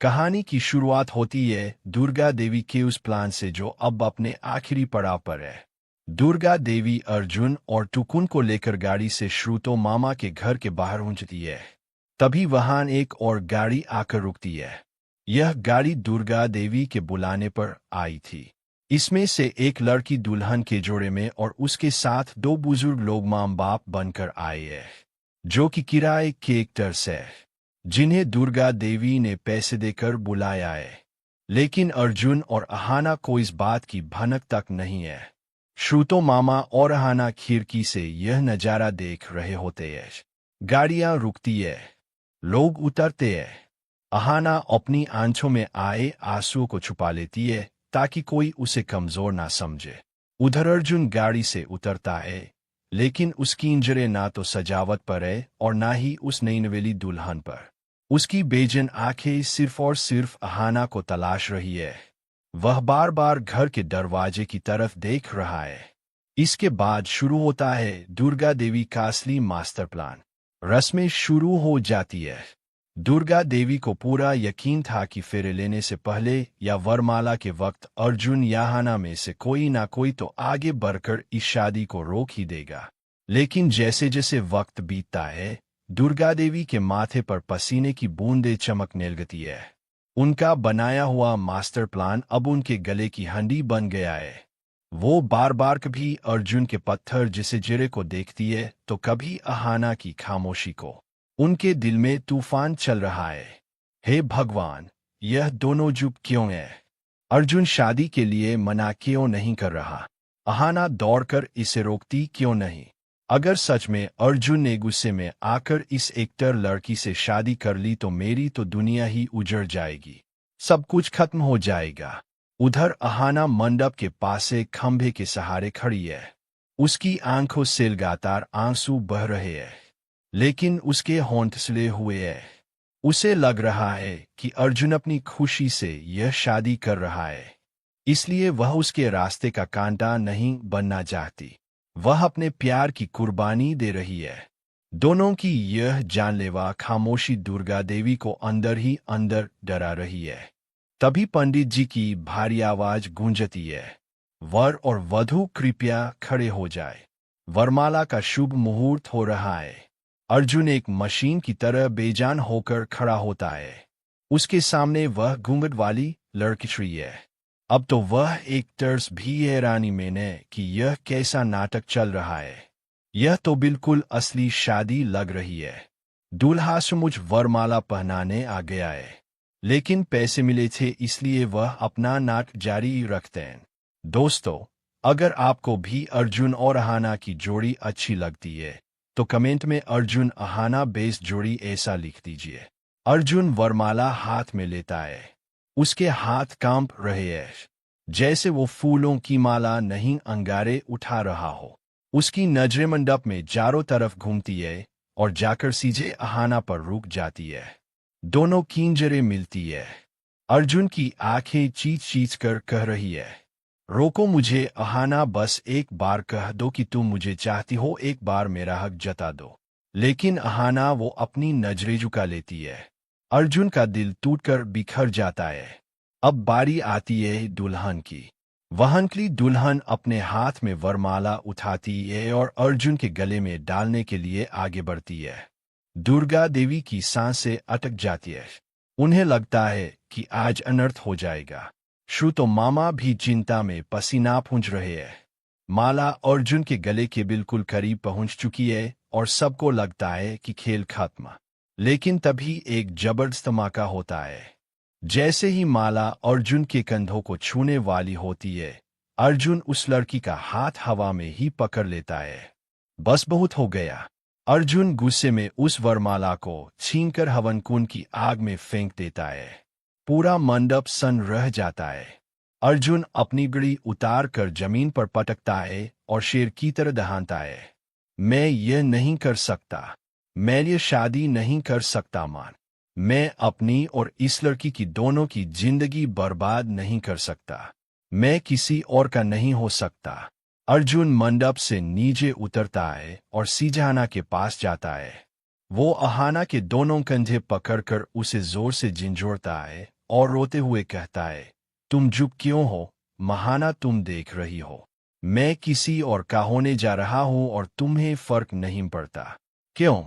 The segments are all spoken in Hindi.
कहानी की शुरुआत होती है दुर्गा देवी के उस प्लान से जो अब अपने आखिरी पड़ाव पर है। दुर्गा देवी अर्जुन और टुकुन को लेकर गाड़ी से श्रुतो मामा के घर के बाहर पहुंचती है। तभी वहां एक और गाड़ी आकर रुकती है। यह गाड़ी दुर्गा देवी के बुलाने पर आई थी। इसमें से एक लड़की दुल्हन के जोड़े में और उसके साथ दो बुजुर्ग लोग मां बाप बनकर आए हैं, जो कि किराए के एक टर्स है, जिन्हें दुर्गा देवी ने पैसे देकर बुलाया है। लेकिन अर्जुन और अहाना को इस बात की भनक तक नहीं है। श्रुतो मामा और अहाना खिड़की से यह नजारा देख रहे होते हैं। गाड़ियां रुकती है, लोग उतरते हैं। अहाना अपनी आंखों में आए आंसुओं को छुपा लेती है ताकि कोई उसे कमजोर ना समझे। उधर अर्जुन गाड़ी से उतरता है, लेकिन उसकी नजरें ना तो सजावट पर है और ना ही उस नई नवेली दुल्हन पर। उसकी बेजन आंखें सिर्फ और सिर्फ अहाना को तलाश रही है। वह बार बार घर के दरवाजे की तरफ देख रहा है। इसके बाद शुरू होता है दुर्गा देवी का असली मास्टर प्लान। रस्में शुरू हो जाती है। दुर्गा देवी को पूरा यकीन था कि फेरे लेने से पहले या वरमाला के वक्त अर्जुन या अहाना में से कोई ना कोई तो आगे बढ़कर इस शादी को रोक ही देगा। लेकिन जैसे जैसे वक्त बीतता है, दुर्गा देवी के माथे पर पसीने की बूंदें चमकने लगती है। उनका बनाया हुआ मास्टर प्लान अब उनके गले की हंडी बन गया है। वो बार बार कभी अर्जुन के पत्थर जिसे जिरे को देखती है तो कभी अहाना की खामोशी को। उनके दिल में तूफान चल रहा है। हे भगवान, यह दोनों चुप क्यों है? अर्जुन शादी के लिए मना क्यों नहीं कर रहा? अहाना दौड़कर इसे रोकती क्यों नहीं? अगर सच में अर्जुन ने गुस्से में आकर इस एकटर लड़की से शादी कर ली तो मेरी तो दुनिया ही उजड़ जाएगी, सब कुछ खत्म हो जाएगा। उधर अहाना मंडप के पास एक खंभे के सहारे खड़ी है। उसकी आंखों से लगातार आंसू बह रहे हैं, लेकिन उसके होंठ सिले हुए हैं। उसे लग रहा है कि अर्जुन अपनी खुशी से यह शादी कर रहा है, इसलिए वह उसके रास्ते का कांटा नहीं बनना चाहती। वह अपने प्यार की कुर्बानी दे रही है। दोनों की यह जानलेवा खामोशी दुर्गा देवी को अंदर ही अंदर डरा रही है। तभी पंडित जी की भारी आवाज गूंजती है, वर और वधू कृपया खड़े हो जाए, वरमाला का शुभ मुहूर्त हो रहा है। अर्जुन एक मशीन की तरह बेजान होकर खड़ा होता है। उसके सामने वह घूंघट वाली लड़की है। अब तो वह एक तर्स भी हैरानी में है कि यह कैसा नाटक चल रहा है। यह तो बिल्कुल असली शादी लग रही है। दूल्हा समुझ वरमाला पहनाने आ गया है, लेकिन पैसे मिले थे इसलिए वह अपना नाटक जारी रखते हैं। दोस्तों, अगर आपको भी अर्जुन और अहाना की जोड़ी अच्छी लगती है तो कमेंट में अर्जुन अहाना बेस जोड़ी ऐसा लिख दीजिए। अर्जुन वरमाला हाथ में लेता है। उसके हाथ कांप रहे हैं, जैसे वो फूलों की माला नहीं अंगारे उठा रहा हो। उसकी नजरें मंडप में चारों तरफ घूमती है और जाकर सीधे अहाना पर रुक जाती है। दोनों की नजरें मिलती है। अर्जुन की आंखें चीच चीच कर कह रही है, रोको मुझे अहाना, बस एक बार कह दो कि तुम मुझे चाहती हो, एक बार मेरा हक जता दो। लेकिन अहाना वो अपनी नजरें झुका लेती है। अर्जुन का दिल टूटकर बिखर जाता है। अब बारी आती है दुल्हन की। वहनकली दुल्हन अपने हाथ में वरमाला उठाती है और अर्जुन के गले में डालने के लिए आगे बढ़ती है। दुर्गा देवी की सांसें अटक जाती है। उन्हें लगता है कि आज अनर्थ हो जाएगा। श्रुतो मामा भी चिंता में पसीना पूंछ रहे हैं। माला अर्जुन के गले के बिल्कुल करीब पहुंच चुकी है और सबको लगता है कि खेल खत्म। लेकिन तभी एक जबरदस्त धमाका होता है। जैसे ही माला अर्जुन के कंधों को छूने वाली होती है, अर्जुन उस लड़की का हाथ हवा में ही पकड़ लेता है। बस बहुत हो गया। अर्जुन गुस्से में उस वरमाला को छीनकर हवन कुंड की आग में फेंक देता है। पूरा मंडप सन रह जाता है। अर्जुन अपनी गड़ी उतार कर जमीन पर पटकता है और शेर की तरह दहाड़ता है, मैं यह नहीं कर सकता, मैं ये शादी नहीं कर सकता मान। मैं अपनी और इस लड़की की दोनों की जिंदगी बर्बाद नहीं कर सकता। मैं किसी और का नहीं हो सकता। अर्जुन मंडप से नीचे उतरता है और सीजाना के पास जाता है। वो अहाना के दोनों कंधे पकड़कर उसे जोर से झिंझोड़ता है और रोते हुए कहता है, तुम चुप क्यों हो महाना, तुम देख रही हो मैं किसी और का होने जा रहा हूं और तुम्हें फर्क नहीं पड़ता क्यों?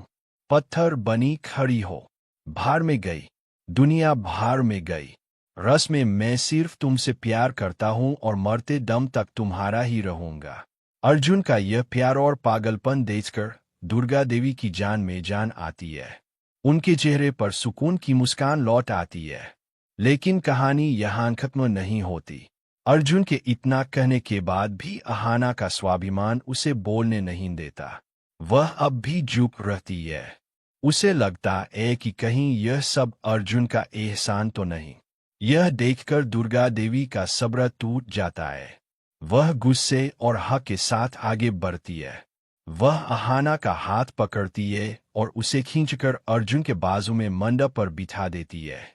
पत्थर बनी खड़ी हो, भार में गई, दुनिया भार में गई, रस में मैं सिर्फ तुमसे प्यार करता हूं और मरते दम तक तुम्हारा ही रहूंगा। अर्जुन का यह प्यार और पागलपन देखकर दुर्गा देवी की जान में जान आती है। उनके चेहरे पर सुकून की मुस्कान लौट आती है। लेकिन कहानी यहाँ खत्म नहीं होती। अर्जुन के इतना कहने के बाद भी अहाना का स्वाभिमान उसे बोलने नहीं देता। वह अब भी चुप रहती है। उसे लगता है कि कहीं यह सब अर्जुन का एहसान तो नहीं। यह देखकर दुर्गा देवी का सब्र टूट जाता है। वह गुस्से और हक के साथ आगे बढ़ती है। वह अहाना का हाथ पकड़ती है और उसे खींचकर अर्जुन के बाजू में मंडप पर बिठा देती है।